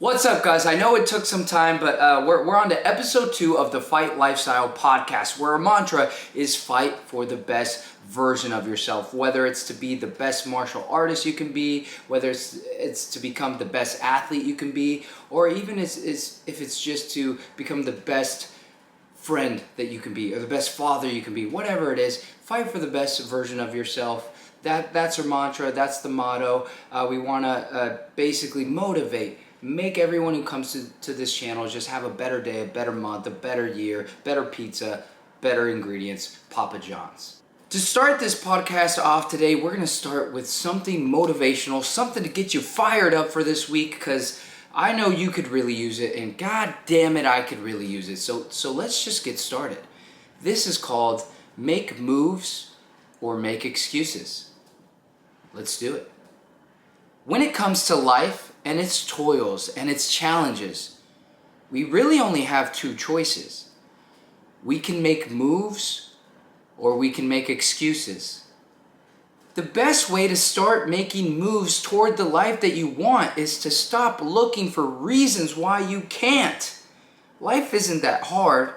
What's up, guys? I know it took some time, but we're on to episode 2 of the Fight Lifestyle podcast, where our mantra is fight for the best version of yourself. Whether it's to be the best martial artist you can be, whether it's to become the best athlete you can be, or even if it's just to become the best friend that you can be, or the best father you can be, whatever it is, fight for the best version of yourself. That's our mantra. That's the motto. We want to basically motivate. Make everyone who comes to this channel just have a better day, a better month, a better year, better pizza, better ingredients, Papa John's. To start this podcast off today, we're going to start with something motivational, something to get you fired up for this week, because I know you could really use it, and god damn it, I could really use it. So let's just get started. This is called Make Moves or Make Excuses. Let's do it. When it comes to life and its toils and its challenges, we really only have two choices. We can make moves or we can make excuses. The best way to start making moves toward the life that you want is to stop looking for reasons why you can't. Life isn't that hard.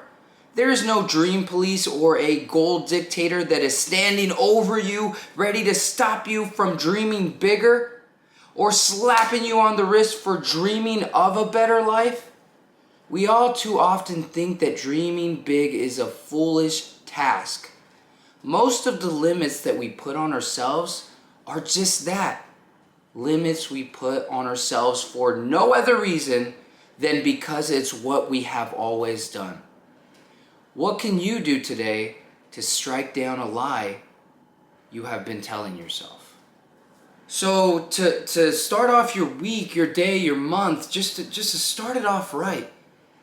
There is no dream police or a goal dictator that is standing over you, ready to stop you from dreaming bigger, or slapping you on the wrist for dreaming of a better life. We all too often think that dreaming big is a foolish task. Most of the limits that we put on ourselves are just that. Limits we put on ourselves for no other reason than because it's what we have always done. What can you do today to strike down a lie you have been telling yourself? So to start off your week, your day, your month, just to start it off right,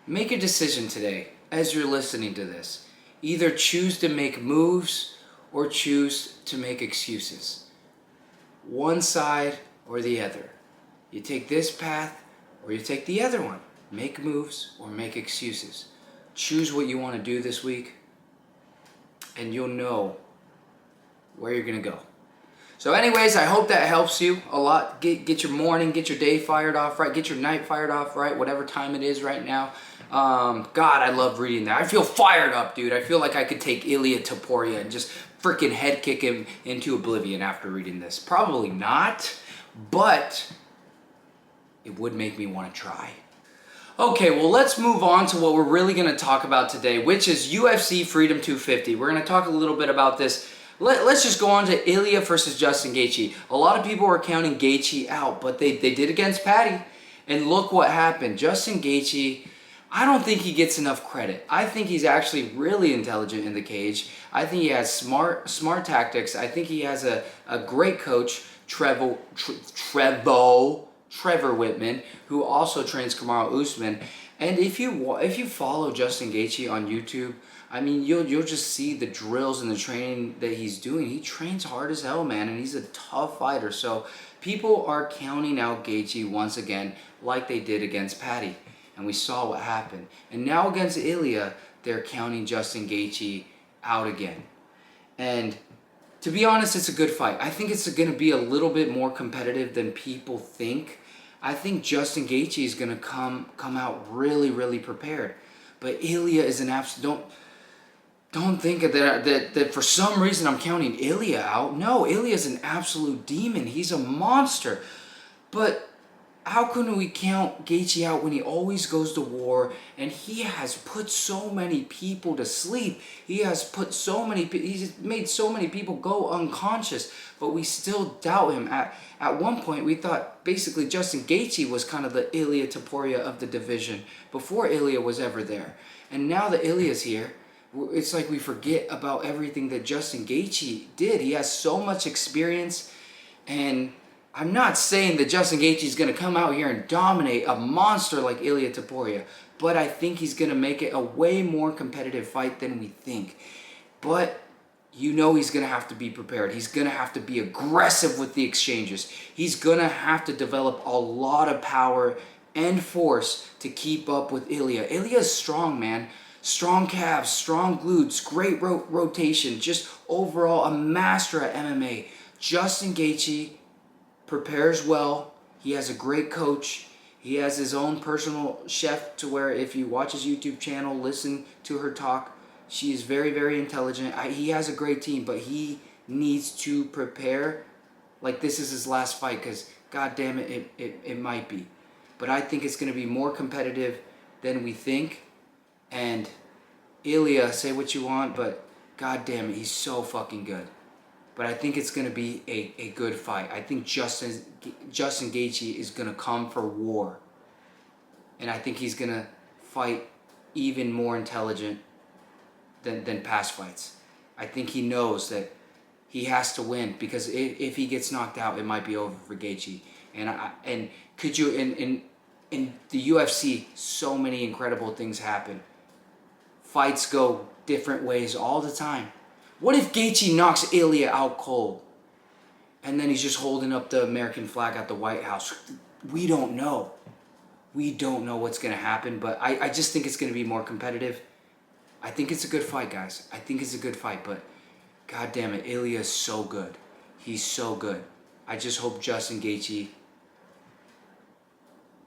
make a decision today as you're listening to this. Either choose to make moves or choose to make excuses. One side or the other. You take this path or you take the other one. Make moves or make excuses. Choose what you want to do this week, and you'll know where you're going to go. So anyways, I hope that helps you a lot. Get your morning, get your day fired off right, get your night fired off right, whatever time it is right now. God, I love reading that. I feel fired up, dude. I feel like I could take Illia Topuria and just freaking head kick him into oblivion after reading this. Probably not, but it would make me want to try. Okay, well, let's move on to what we're really going to talk about today, which is UFC Freedom 250. We're going to talk a little bit about this. Let's just go on to Illia versus Justin Gaethje. A lot of people are counting Gaethje out, but they did against Patty. And look what happened. Justin Gaethje, I don't think he gets enough credit. I think he's actually really intelligent in the cage. I think he has smart tactics. I think he has a great coach, Trevor Whitman, who also trains Kamaru Usman. And if you follow Justin Gaethje on YouTube, I mean, you'll just see the drills and the training that he's doing. He trains hard as hell, man, and he's a tough fighter. So people are counting out Gaethje once again, like they did against Patty, and we saw what happened. And now against Illia, they're counting Justin Gaethje out again. And to be honest, it's a good fight. I think it's going to be a little bit more competitive than people think. I think Justin Gaethje is going to come out really, really prepared. But Illia is an absolute... Don't think that for some reason I'm counting Illia out. No, Illia is an absolute demon. He's a monster. But how can we count Gaethje out when he always goes to war and he has put so many people to sleep? He's made so many people go unconscious, but we still doubt him. At one point, we thought basically Justin Gaethje was kind of the Illia Topuria of the division before Illia was ever there. And now that Illia's here, it's like we forget about everything that Justin Gaethje did. He has so much experience, and I'm not saying that Justin Gaethje is going to come out here and dominate a monster like Illia Topuria, but I think he's going to make it a way more competitive fight than we think. But you know he's going to have to be prepared. He's going to have to be aggressive with the exchanges. He's going to have to develop a lot of power and force to keep up with Illia. Illia's strong, man. Strong calves, strong glutes, great rotation, just overall a master at MMA. Justin Gaethje prepares well. He has a great coach. He has his own personal chef to where if you watch his YouTube channel, listen to her talk, she is very, very intelligent. He has a great team, but he needs to prepare like this is his last fight because, god damn it, it might be. But I think it's going to be more competitive than we think. And Illia, say what you want, but god damn it, he's so fucking good. But I think it's going to be a good fight. I think Justin Gaethje is going to come for war. And I think he's going to fight even more intelligent than past fights. I think he knows that he has to win because if he gets knocked out, it might be over for Gaethje. And could you in the UFC, so many incredible things happen. Fights go different ways all the time. What if Gaethje knocks Illia out cold? And then he's just holding up the American flag at the White House. We don't know. We don't know what's going to happen, but I just think it's going to be more competitive. I think it's a good fight, guys. I think it's a good fight, but god damn it, Illia is so good. He's so good. I just hope Justin Gaethje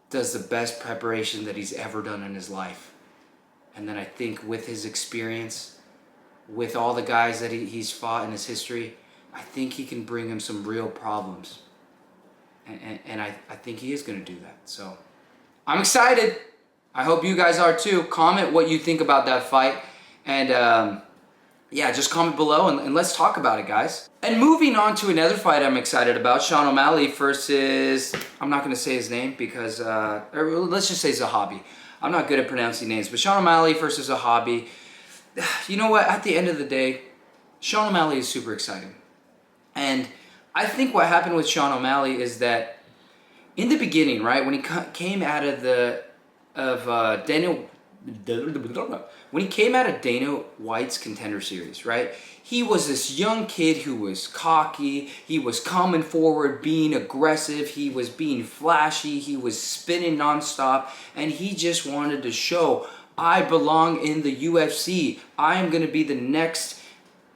does the best preparation that he's ever done in his life. And then I think with his experience, with all the guys that he's fought in his history, I think he can bring him some real problems. And I think he is going to do that. So I'm excited. I hope you guys are too. Comment what you think about that fight. And yeah, just comment below and let's talk about it, guys. And moving on to another fight I'm excited about. Sean O'Malley versus, I'm not going to say his name because, let's just say Zahabi. I'm not good at pronouncing names, but Sean O'Malley versus Zahabi. You know what? At the end of the day, Sean O'Malley is super exciting. And I think what happened with Sean O'Malley is that in the beginning, right, when he came out of Dana White's Contender Series, right, he was this young kid who was cocky, he was coming forward, being aggressive, he was being flashy, he was spinning nonstop, and he just wanted to show, I belong in the UFC. I am going to be the next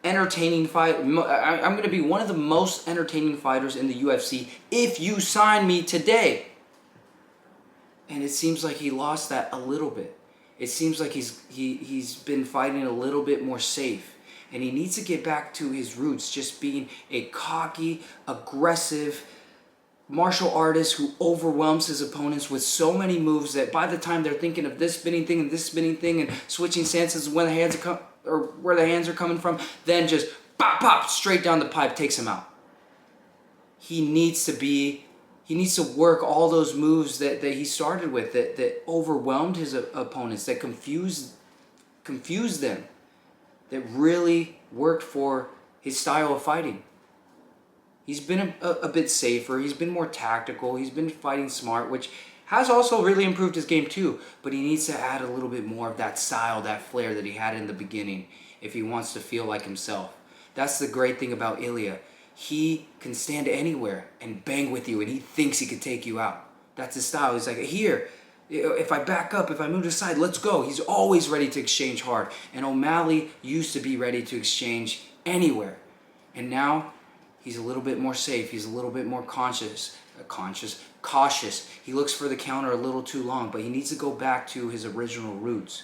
entertaining fight. I'm going to be one of the most entertaining fighters in the UFC if you sign me today. And it seems like he lost that a little bit. It seems like he's been fighting a little bit more safe. And he needs to get back to his roots, just being a cocky, aggressive martial artist who overwhelms his opponents with so many moves that by the time they're thinking of this spinning thing and this spinning thing and switching stances when the hands are where the hands are coming from, then just pop, pop, straight down the pipe, takes him out. He needs to work all those moves that he started with that overwhelmed his opponents, that confused them, that really worked for his style of fighting. He's been a bit safer. He's been more tactical. He's been fighting smart, which has also really improved his game too. But he needs to add a little bit more of that style, that flair that he had in the beginning if he wants to feel like himself. That's the great thing about Illia. He can stand anywhere and bang with you, and he thinks he could take you out. That's his style. He's like, here, if I back up, if I move to the side, let's go. He's always ready to exchange hard. And O'Malley used to be ready to exchange anywhere. And now he's a little bit more safe. He's a little bit more cautious. He looks for the counter a little too long, but he needs to go back to his original roots,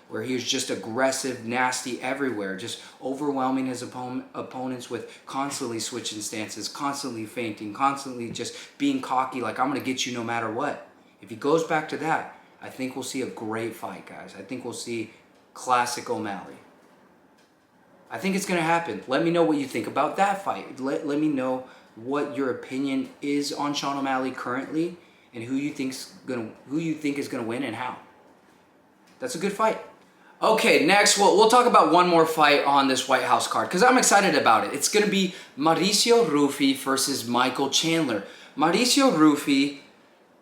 where he was just aggressive, nasty everywhere, just overwhelming his opponents with constantly switching stances, constantly feinting, constantly just being cocky, like I'm going to get you no matter what. If he goes back to that, I think we'll see a great fight, guys. I think we'll see classic O'Malley. I think it's going to happen. Let me know what you think about that fight. Let me know what your opinion is on Sean O'Malley currently and who you think is going to win and how. That's a good fight. Okay, next we'll talk about one more fight on this White House card because I'm excited about it. It's going to be Mauricio Ruffy versus Michael Chandler. Mauricio Ruffy,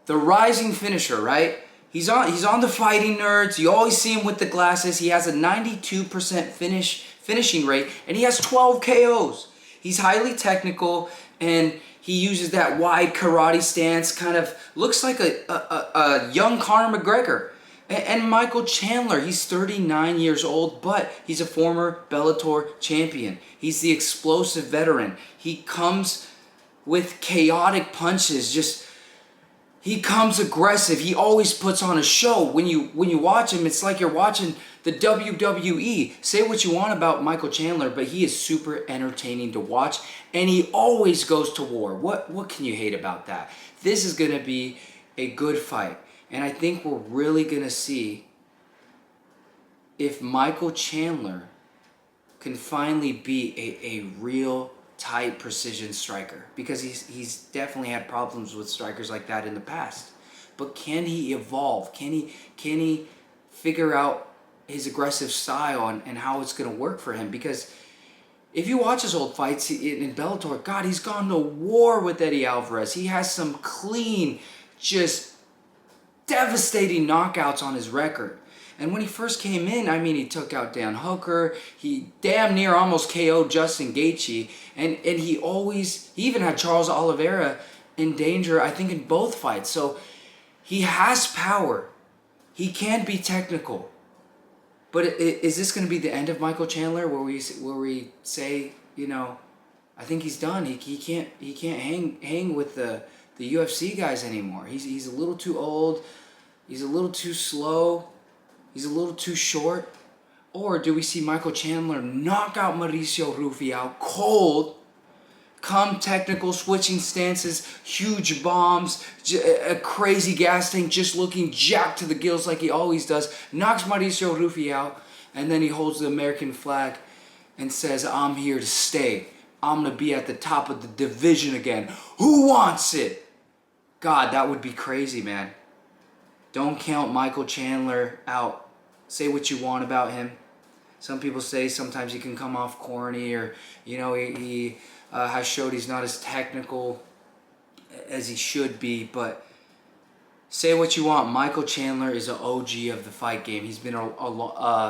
the rising finisher, right? He's on the Fighting Nerds. You always see him with the glasses. He has a 92% finishing rate, and he has 12 KOs. He's highly technical, and he uses that wide karate stance, kind of looks like a young Conor McGregor. And Michael Chandler, he's 39 years old, but he's a former Bellator champion. He's the explosive veteran. He comes with chaotic punches, just He comes aggressive. He always puts on a show. When you watch him, it's like you're watching the WWE. Say what you want about Michael Chandler, but he is super entertaining to watch, and he always goes to war. What can you hate about that? This is going to be a good fight, and I think we're really going to see if Michael Chandler can finally be a real tight precision striker, because he's definitely had problems with strikers like that in the past. But can he evolve? Can he figure out his aggressive style and how it's going to work for him? Because if you watch his old fights in Bellator, God, he's gone to war with Eddie Alvarez. He has some clean, just devastating knockouts on his record. And when he first came in, I mean, he took out Dan Hooker. He damn near almost KO'd Justin Gaethje. And he even had Charles Oliveira in danger, I think, in both fights. So he has power. He can be technical. But is this going to be the end of Michael Chandler, where we say, you know, I think he's done. He can't hang with the UFC guys anymore. He's a little too old. He's a little too slow. He's a little too short. Or do we see Michael Chandler knock out Mauricio Ruffy out cold, come technical, switching stances, huge bombs, a crazy gas tank, just looking jacked to the gills like he always does, knocks Mauricio Ruffy out, and then he holds the American flag and says, I'm here to stay. I'm going to be at the top of the division again. Who wants it? God, that would be crazy, man. Don't count Michael Chandler out. Say what you want about him. Some people say sometimes he can come off corny, or, you know, he has showed he's not as technical as he should be. But say what you want, Michael Chandler is an OG of the fight game. He's been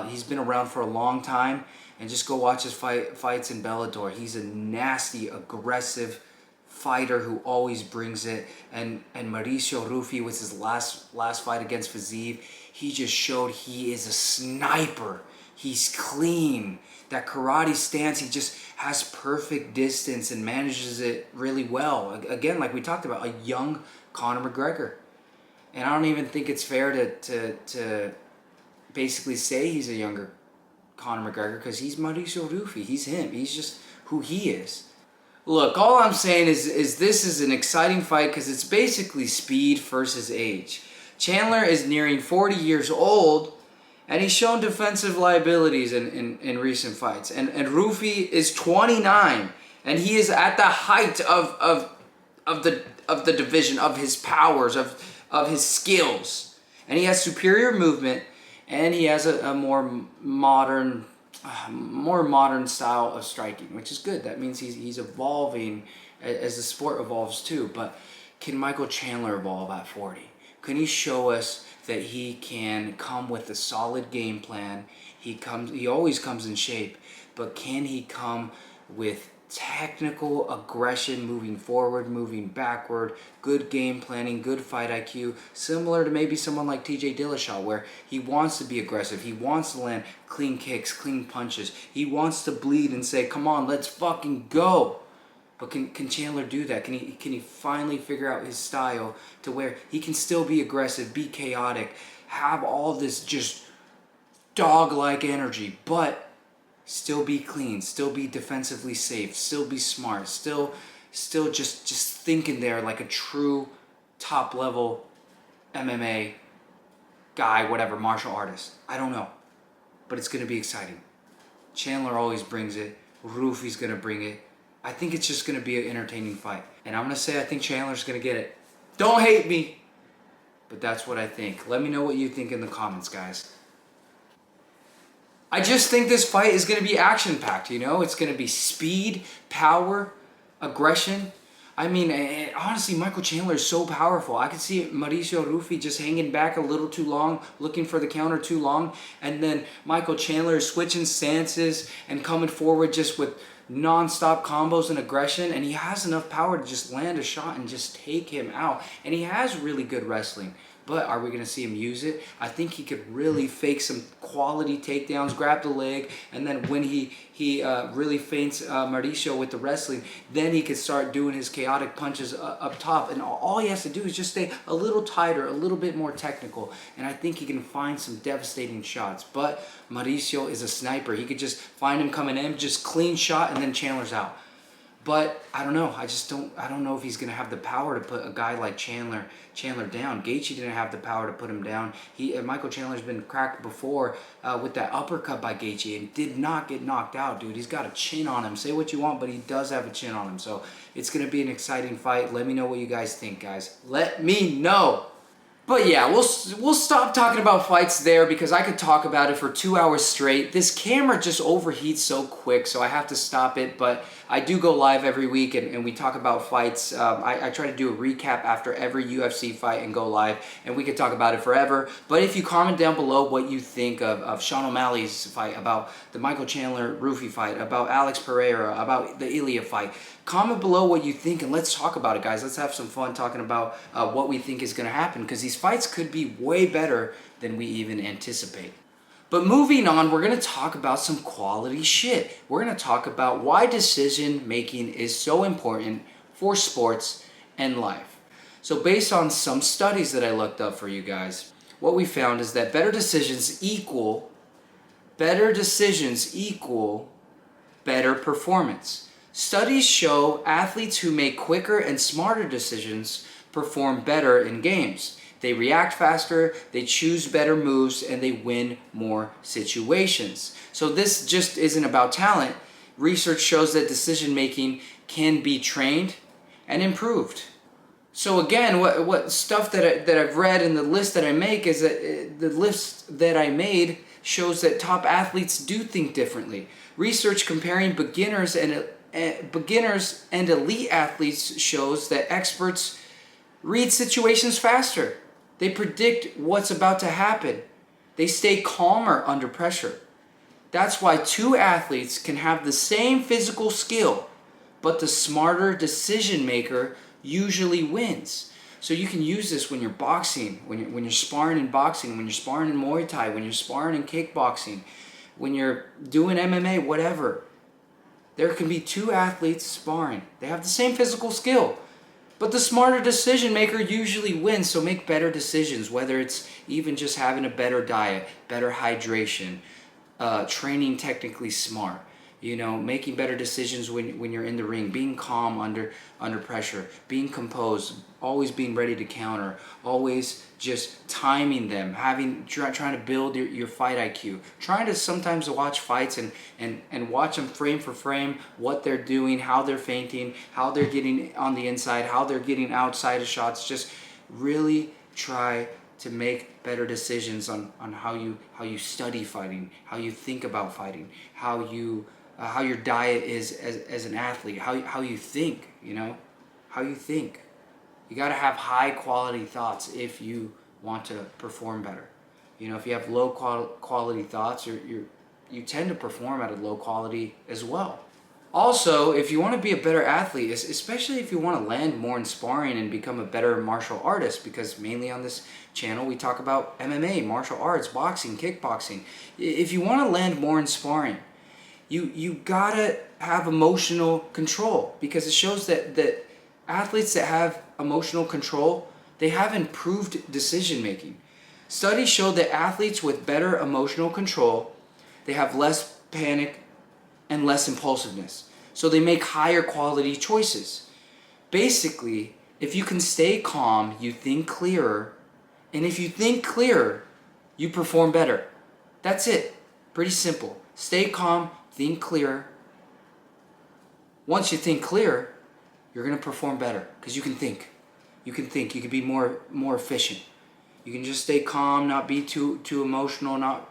he's been around for a long time, and just go watch his fights in Bellator. He's a nasty, aggressive fighter who always brings it. And Mauricio Ruffy was his last fight against Fiziev. He just showed he is a sniper. He's clean. That karate stance, he just has perfect distance and manages it really well. Again, like we talked about, a young Conor McGregor. And I don't even think it's fair to basically say he's a younger Conor McGregor, because he's Mauricio Ruffy. He's him. He's just who he is. Look, all I'm saying is this is an exciting fight because it's basically speed versus age. Chandler is nearing 40 years old, and he's shown defensive liabilities in recent fights. And Ruffy is 29, and he is at the height of the division, of his powers, of his skills. And he has superior movement, and he has a more modern style of striking, which is good. That means he's evolving as the sport evolves too. But can Michael Chandler evolve at 40? Can he show us that he can come with a solid game plan? He always comes in shape, but can he come with technical aggression, moving forward, moving backward, good game planning, good fight IQ, similar to maybe someone like TJ Dillashaw, where he wants to be aggressive, he wants to land clean kicks, clean punches, he wants to bleed and say, come on, let's fucking go. But can Chandler do that? Can he finally figure out his style to where he can still be aggressive, be chaotic, have all this just dog-like energy, but still be clean, still be defensively safe, still be smart, still just thinking there like a true top-level MMA guy, whatever, martial artist. I don't know. But it's going to be exciting. Chandler always brings it. Ruffy's going to bring it. I think it's just going to be an entertaining fight. And I'm going to say I think Chandler's going to get it. Don't hate me, but that's what I think. Let me know what you think in the comments, guys. I just think this fight is going to be action-packed, you know? It's going to be speed, power, aggression. I mean, honestly, Michael Chandler is so powerful. I could see Mauricio Ruffy just hanging back a little too long, looking for the counter too long, and then Michael Chandler switching stances and coming forward just with non-stop combos and aggression, and he has enough power to just land a shot and just take him out. And he has really good wrestling. But are we going to see him use it? I think he could really fake some quality takedowns, grab the leg, and then when he really feints Mauricio with the wrestling, then he could start doing his chaotic punches up top. And all he has to do is just stay a little tighter, a little bit more technical. And I think he can find some devastating shots. But Mauricio is a sniper. He could just find him coming in, just clean shot, and then Chandler's out. But I don't know. I don't know if he's going to have the power to put a guy like Chandler down. Gaethje didn't have the power to put him down. Michael Chandler's been cracked before with that uppercut by Gaethje and did not get knocked out, dude. He's got a chin on him. Say what you want, but he does have a chin on him. So it's going to be an exciting fight. Let me know what you guys think, guys. Let me know. But yeah, we'll stop talking about fights there because I could talk about it for 2 hours straight. This camera just overheats so quick, so I have to stop it. But I do go live every week and we talk about fights. I try to do a recap after every UFC fight and go live, and we could talk about it forever. But if you comment down below what you think of Sean O'Malley's fight, about the Michael Chandler Ruffy fight, about Alex Pereira, about the Illia fight, comment below what you think and let's talk about it, guys. Let's have some fun talking about what we think is going to happen, because these fights could be way better than we even anticipate. But moving on, we're going to talk about some quality shit. We're going to talk about why decision making is so important for sports and life. So based on some studies that I looked up for you guys, what we found is that better decisions equal better performance. Studies show athletes who make quicker and smarter decisions perform better in games. They react faster, they choose better moves, and they win more situations. So this just isn't about talent. Research shows that decision making can be trained and improved. So again, what stuff that I've read in the list that I make is that the list that I made shows that top athletes do think differently. Research comparing beginners and elite athletes shows that experts read situations faster. They predict what's about to happen. They stay calmer under pressure. That's why two athletes can have the same physical skill, but the smarter decision maker usually wins. So you can use this when you're boxing, when you're sparring in boxing, when you're sparring in Muay Thai, when you're sparring in kickboxing, when you're doing MMA, whatever. There can be two athletes sparring. They have the same physical skill, but the smarter decision maker usually wins. So make better decisions, whether it's even just having a better diet, better hydration, training technically smart, making better decisions when you're in the ring, being calm under pressure, being composed, always being ready to counter, always just timing them, trying to build your fight IQ, trying to sometimes watch fights and watch them frame for frame, what they're doing, how they're feinting, how they're getting on the inside, how they're getting outside of shots. Just really try to make better decisions on how you study fighting, how you think about fighting, how your diet is as an athlete, how you think, how you think. You got to have high quality thoughts if you want to perform better. If you have low quality thoughts, you tend to perform at a low quality as well. Also, if you want to be a better athlete, especially if you want to land more in sparring and become a better martial artist, because mainly on this channel we talk about MMA, martial arts, boxing, kickboxing. If you want to land more in sparring, you gotta have emotional control, because it shows that athletes that have emotional control, they have improved decision making. Studies show that athletes with better emotional control, they have less panic and less impulsiveness. So they make higher quality choices. Basically, if you can stay calm, you think clearer, and if you think clearer, you perform better. That's it. Pretty simple. Stay calm, think clearer. Once you think clearer, you're going to perform better, because you can think. You can be more efficient. You can just stay calm, not be too emotional, not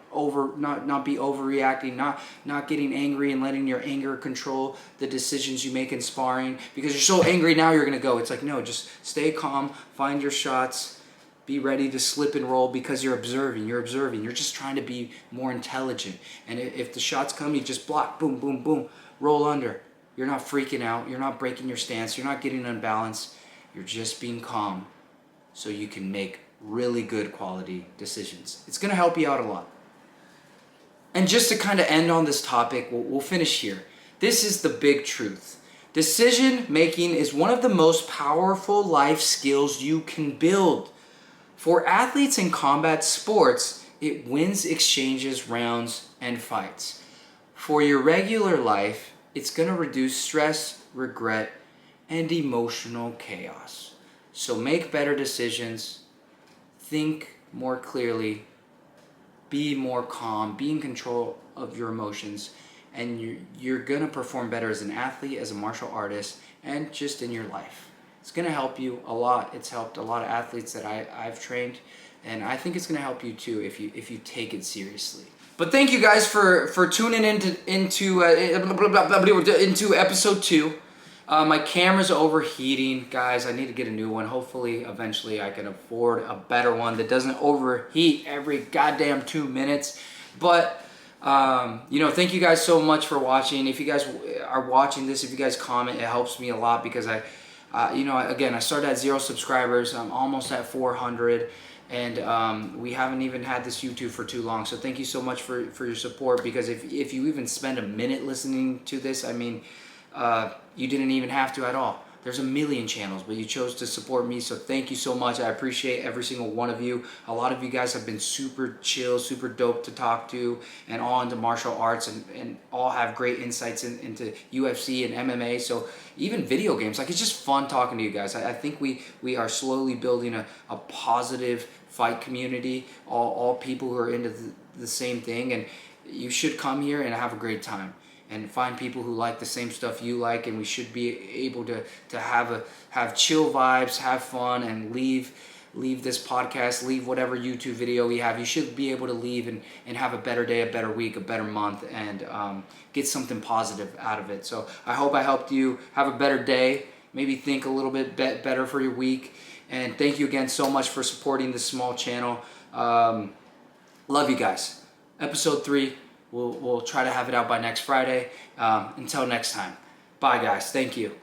be overreacting, not getting angry and letting your anger control the decisions you make in sparring, because you're so angry now you're going to go. It's like, no, just stay calm, find your shots, be ready to slip and roll, because you're observing. You're just trying to be more intelligent. And if the shots come, you just block, boom, boom, boom, roll under. You're not freaking out. You're not breaking your stance. You're not getting unbalanced. You're just being calm so you can make really good quality decisions. It's going to help you out a lot. And just to kind of end on this topic, we'll finish here. This is the big truth. Decision making is one of the most powerful life skills you can build. For athletes in combat sports, it wins exchanges, rounds, and fights. For your regular life, it's going to reduce stress, regret, and emotional chaos. So make better decisions, think more clearly, be more calm, be in control of your emotions, and you're going to perform better as an athlete, as a martial artist, and just in your life. It's going to help you a lot. It's helped a lot of athletes that I've trained, and I think it's going to help you too if you take it seriously. But thank you guys for tuning into episode 2. My camera's overheating, guys. I need to get a new one. Hopefully, eventually, I can afford a better one that doesn't overheat every goddamn 2 minutes. But thank you guys so much for watching. If you guys are watching this, if you guys comment, it helps me a lot because again, I started at 0 subscribers. I'm almost at 400. And we haven't even had this YouTube for too long. So thank you so much for your support, because if you even spend a minute listening to this, I mean, you didn't even have to at all. There's a million channels, but you chose to support me, so thank you so much. I appreciate every single one of you. A lot of you guys have been super chill, super dope to talk to, and all into martial arts, and all have great insights into UFC and MMA, so even video games. Like, it's just fun talking to you guys. I think we are slowly building a positive fight community, all people who are into the same thing, and you should come here and have a great time and find people who like the same stuff you like, and we should be able to have chill vibes, have fun, and leave this podcast, leave whatever YouTube video we have. You should be able to leave and have a better day, a better week, a better month, and get something positive out of it. So I hope I helped you have a better day, maybe think a little bit better for your week. And thank you again so much for supporting this small channel. Love you guys. Episode 3. We'll try to have it out by next Friday. Until next time. Bye, guys. Thank you.